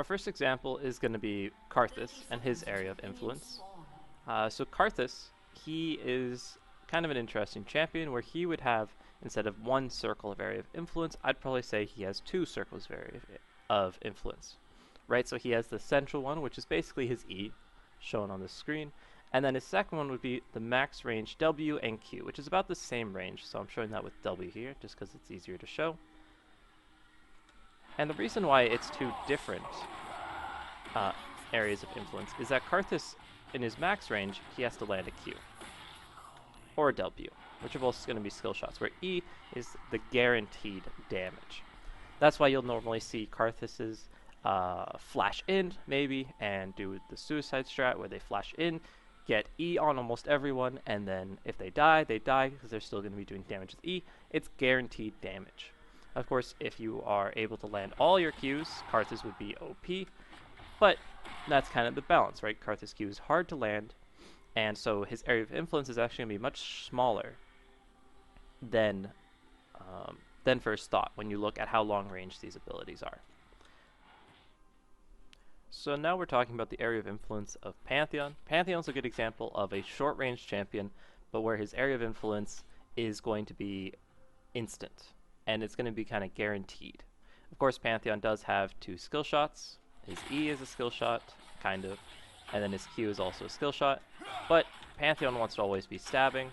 our first example is going to be Karthus and his area of influence. So Karthus, he is kind of an interesting champion where he would have, instead of one circle of area of influence, I'd probably say he has two circles of area of influence. Right, so he has the central one, which is basically his E, shown on the screen, and then his second one would be the max range W and Q, which is about the same range, so I'm showing that with W here, just because it's easier to show. And the reason why it's two different areas of influence is that Karthus, in his max range, he has to land a Q or a W, which are both going to be skill shots, where E is the guaranteed damage. That's why you'll normally see Karthus's flash in, maybe, and do the suicide strat where they flash in, get E on almost everyone, and then if they die because they're still going to be doing damage with E. It's guaranteed damage. Of course, if you are able to land all your Qs, Karthus would be OP, but that's kind of the balance, right? Karthus Q is hard to land, and so his area of influence is actually going to be much smaller than first thought when you look at how long range these abilities are. So now we're talking about the area of influence of Pantheon. Pantheon's a good example of a short range champion, but where his area of influence is going to be instant, and it's going to be kind of guaranteed. Of course, Pantheon does have two skill shots. His E is a skill shot, kind of, and then his Q is also a skill shot, but Pantheon wants to always be stabbing,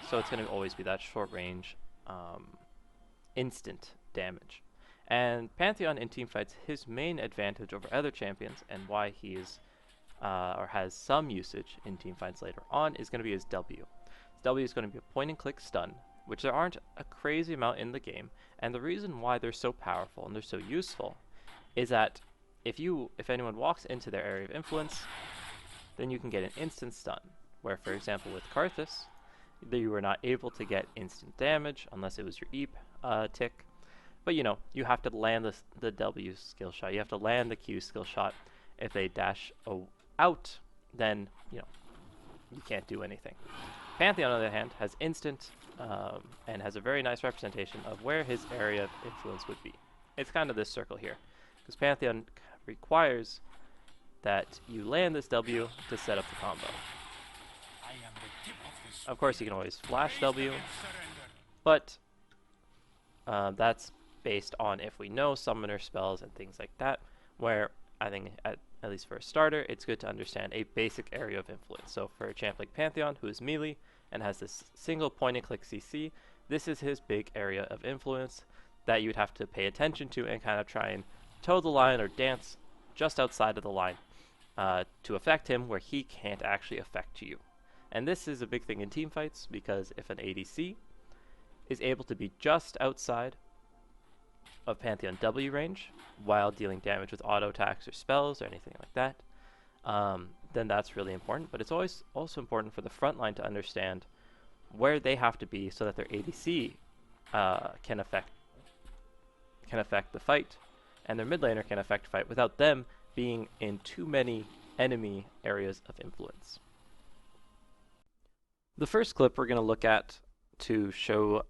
so it's going to always be that short range, instant damage. And Pantheon in teamfights, his main advantage over other champions, and why he is, or has some usage in teamfights later on, is going to be his W. His W is going to be a point and click stun, which there aren't a crazy amount in the game, and the reason why they're so powerful and they're so useful is that if anyone walks into their area of influence, then you can get an instant stun, where for example with Karthus, you were not able to get instant damage unless it was your E tick. But you know, you have to land the W skill shot, you have to land the Q skill shot. If they dash out, then you know, you can't do anything. Pantheon, on the other hand, has instant and has a very nice representation of where his area of influence would be. It's kind of this circle here, because Pantheon requires that you land this W to set up the combo. Of course, you can always flash W, but that's based on if we know summoner spells and things like that, where I think at least for a starter, it's good to understand a basic area of influence. So for a champ like Pantheon, who is melee and has this single point and click CC, this is his big area of influence that you'd have to pay attention to and kind of try and toe the line or dance just outside of the line to affect him where he can't actually affect you. And this is a big thing in team fights, because if an ADC is able to be just outside of Pantheon W range while dealing damage with auto attacks or spells or anything like that, then that's really important. But it's always also important for the front line to understand where they have to be so that their ADC can affect the fight, and their mid laner can affect the fight without them being in too many enemy areas of influence. The first clip we're going to look at to show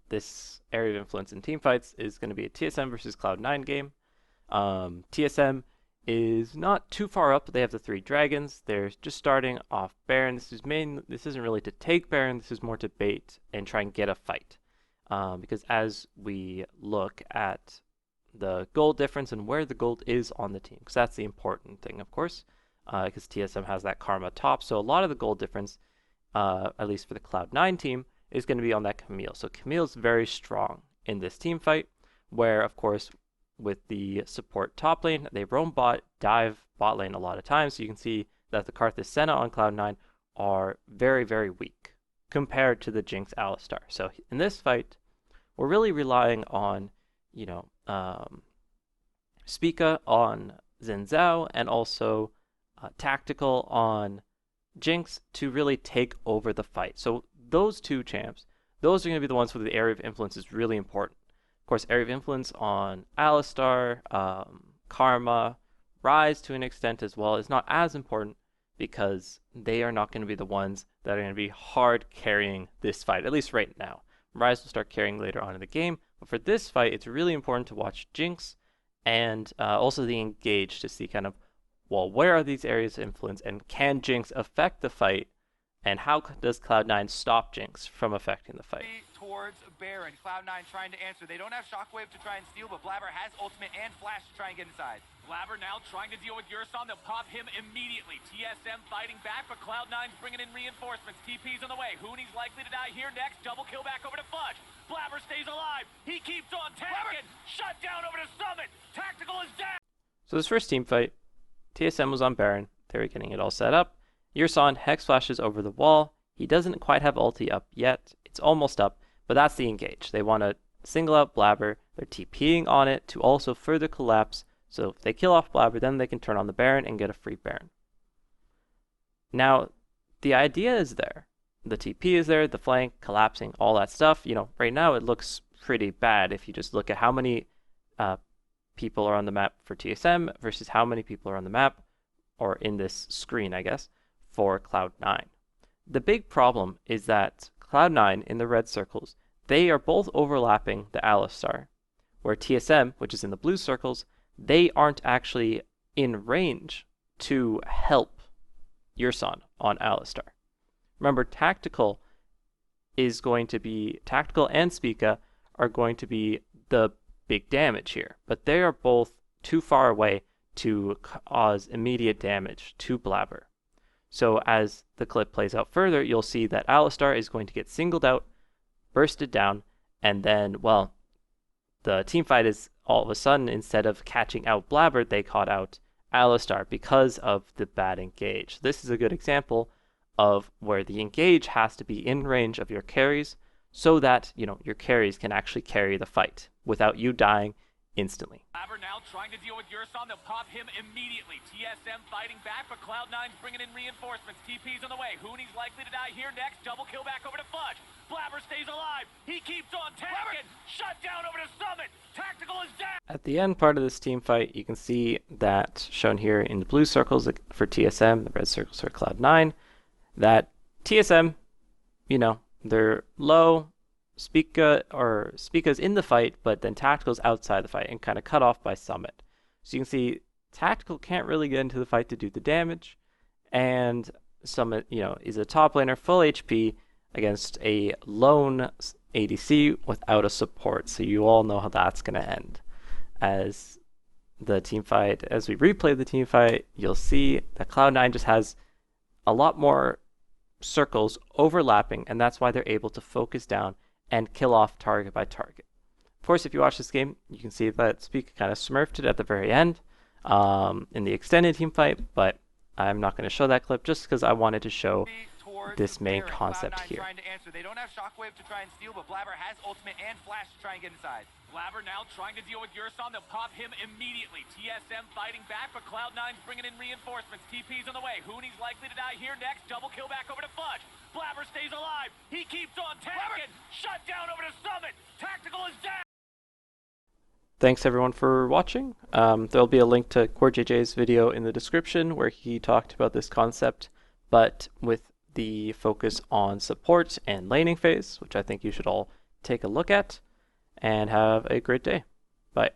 this area of influence in teamfights is going to be a TSM versus Cloud9 game. TSM is not too far up. They have the 3 dragons. They're just starting off Baron. This isn't really to take Baron. This is more to bait and try and get a fight. Because as we look at the gold difference and where the gold is on the team, because that's the important thing, of course, because TSM has that Karma top. So a lot of the gold difference, at least for the Cloud9 team, is going to be on that Camille. So Camille's very strong in this team fight, where of course with the support top lane, they roam bot, dive bot lane a lot of times. So you can see that the Karthus Senna on Cloud9 are very, very weak compared to the Jinx Alistar. So in this fight, we're really relying on, you know, Spica on Xin Zhao and also Tactical on Jinx to really take over the fight. So those two champs, those are going to be the ones where the area of influence is really important. Of course, area of influence on Alistar, Karma, Ryze to an extent as well is not as important, because they are not going to be the ones that are going to be hard carrying this fight, at least right now. Ryze will start carrying later on in the game, but for this fight, it's really important to watch Jinx and also the engage to see kind of, well, where are these areas of influence, and can Jinx affect the fight, and how does Cloud9 stop Jinx from affecting the fight? Towards Baron, Cloud9 trying to answer. They don't have Shockwave to try and steal, but Blabber has ultimate and flash to try and get inside. Blabber now trying to deal with Yurson. They'll pop him immediately. TSM fighting back, but Cloud9's bringing in reinforcements. TP's on the way. Huni's likely to die here next. Double kill back over to Fudge. Blabber stays alive. He keeps on tanking. Shut down over to Summit. Tactical is down. So this first team fight, TSM was on Baron. They were getting it all set up. Yurson Hex flashes over the wall. He doesn't quite have ulti up yet. It's almost up, but that's the engage. They want to single out Blabber. They're TPing on it to also further collapse. So if they kill off Blabber, then they can turn on the Baron and get a free Baron. Now, the idea is there. The TP is there, the flank, collapsing, all that stuff. You know, right now it looks pretty bad if you just look at how many people are on the map for TSM versus how many people are on the map, or in this screen, I guess, for Cloud9. The big problem is that Cloud9 in the red circles, they are both overlapping the Alistar, where TSM, which is in the blue circles, they aren't actually in range to help Yurson on Alistar. Remember, Tactical and Spica are going to be the big damage here, but they are both too far away to cause immediate damage to Blabber. So as the clip plays out further, you'll see that Alistar is going to get singled out, bursted down, and then, well, the team fight is all of a sudden, instead of catching out Blabber, they caught out Alistar because of the bad engage. This is a good example of where the engage has to be in range of your carries so that, you know, your carries can actually carry the fight without you dying instantly. Blabber now trying to deal with Yurson. They'll pop him immediately. TSM fighting back, but Cloud9's bringing in reinforcements. TP's on the way. Huni's likely to die here next. Double kill back over to Fudge. Blabber stays alive. He keeps on tanking. Shut down over to Summit. Tactical is down. At the end part of this team fight, you can see that shown here in the blue circles for TSM, the red circles for Cloud9, that TSM, you know, they're low. Spica's in the fight, but then Tactical's outside the fight and kind of cut off by Summit. So you can see Tactical can't really get into the fight to do the damage, and Summit, you know, is a top laner, full HP against a lone ADC without a support. So you all know how that's going to end. As the team fight, as we replay the team fight, you'll see that Cloud9 just has a lot more circles overlapping, and that's why they're able to focus down and kill off target by target. Of course, if you watch this game, you can see that Spica kind of smurfed it at the very end in the extended team fight, but I'm not going to show that clip just because I wanted to show this main concept here. Trying to answer. They don't have Shockwave to try and steal, but Blabber has ultimate and flash to try and get inside. Blabber now trying to deal with Yurson. They'll pop him immediately. TSM fighting back, but Cloud9's bringing in reinforcements. TP's on the way. Huni's likely to die here next. Double kill back over to Fudge. Blabber stays alive. He keeps on tanking. Shut down over to Summit. Tactical is down. Thanks everyone for watching. There'll be a link to CoreJJ's video in the description where he talked about this concept, but with the focus on support and laning phase, which I think you should all take a look at, and have a great day. Bye.